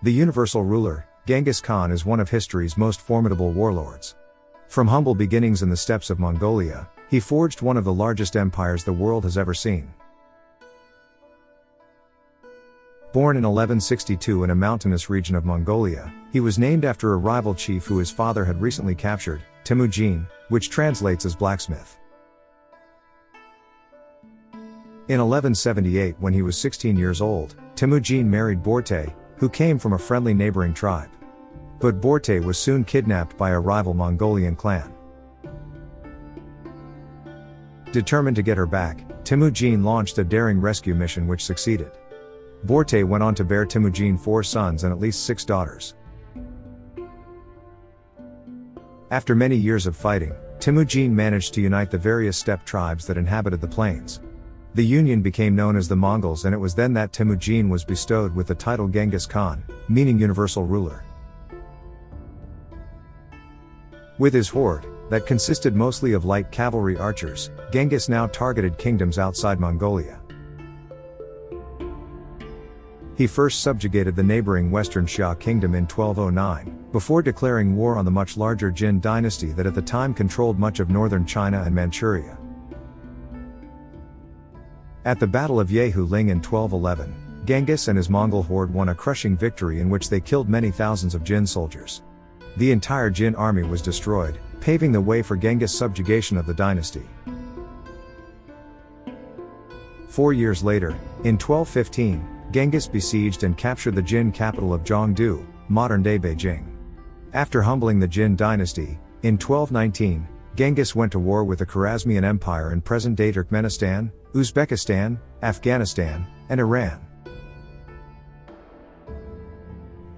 The universal ruler, Genghis Khan, is one of history's most formidable warlords. From humble beginnings in the steppes of Mongolia, he forged one of the largest empires the world has ever seen. Born in 1162 in a mountainous region of Mongolia, he was named after a rival chief who his father had recently captured, Temujin, which translates as blacksmith. In 1178, when he was 16 years old, Temujin married Borte, who came from a friendly neighboring tribe. But Borte was soon kidnapped by a rival Mongolian clan. Determined to get her back, Temujin launched a daring rescue mission which succeeded. Borte went on to bear Temujin 4 sons and at least 6 daughters. After many years of fighting, Temujin managed to unite the various steppe tribes that inhabited the plains. The union became known as the Mongols, and it was then that Temujin was bestowed with the title Genghis Khan, meaning universal ruler. With his horde, that consisted mostly of light cavalry archers, Genghis now targeted kingdoms outside Mongolia. He first subjugated the neighboring Western Xia kingdom in 1209, before declaring war on the much larger Jin dynasty that at the time controlled much of northern China and Manchuria. At the Battle of Yehu-Ling in 1211, Genghis and his Mongol horde won a crushing victory in which they killed many thousands of Jin soldiers. The entire Jin army was destroyed, paving the way for Genghis' subjugation of the dynasty. 4 years later, in 1215, Genghis besieged and captured the Jin capital of Zhongdu, modern-day Beijing. After humbling the Jin dynasty, in 1219, Genghis went to war with the Khwarezmian Empire in present-day Turkmenistan, Uzbekistan, Afghanistan, and Iran.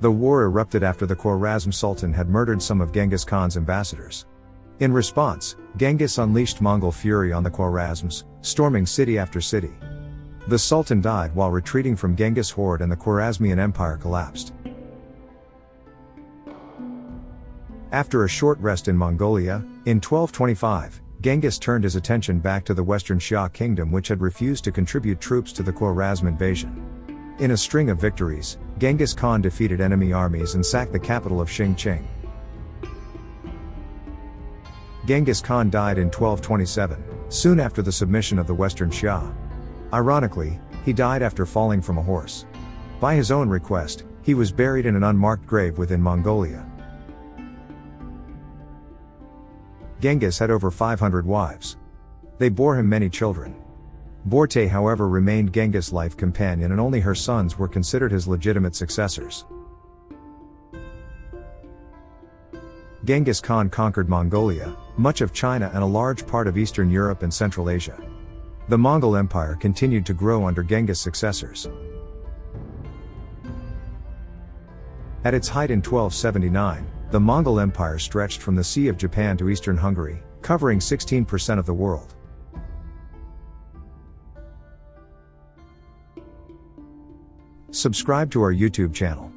The war erupted after the Khwarezm Sultan had murdered some of Genghis Khan's ambassadors. In response, Genghis unleashed Mongol fury on the Khwarezms, storming city after city. The Sultan died while retreating from Genghis' horde and the Khwarezmian Empire collapsed. After a short rest in Mongolia, in 1225, Genghis turned his attention back to the Western Xia kingdom, which had refused to contribute troops to the Khwarezm invasion. In a string of victories, Genghis Khan defeated enemy armies and sacked the capital of Xingqing. Genghis Khan died in 1227, soon after the submission of the Western Xia. Ironically, he died after falling from a horse. By his own request, he was buried in an unmarked grave within Mongolia. Genghis had over 500 wives. They bore him many children. Borte, however, remained Genghis' life companion, and only her sons were considered his legitimate successors. Genghis Khan conquered Mongolia, much of China, and a large part of Eastern Europe and Central Asia. The Mongol Empire continued to grow under Genghis' successors. At its height in 1279, the Mongol Empire stretched from the Sea of Japan to eastern Hungary, covering 16% of the world. Subscribe to our YouTube channel.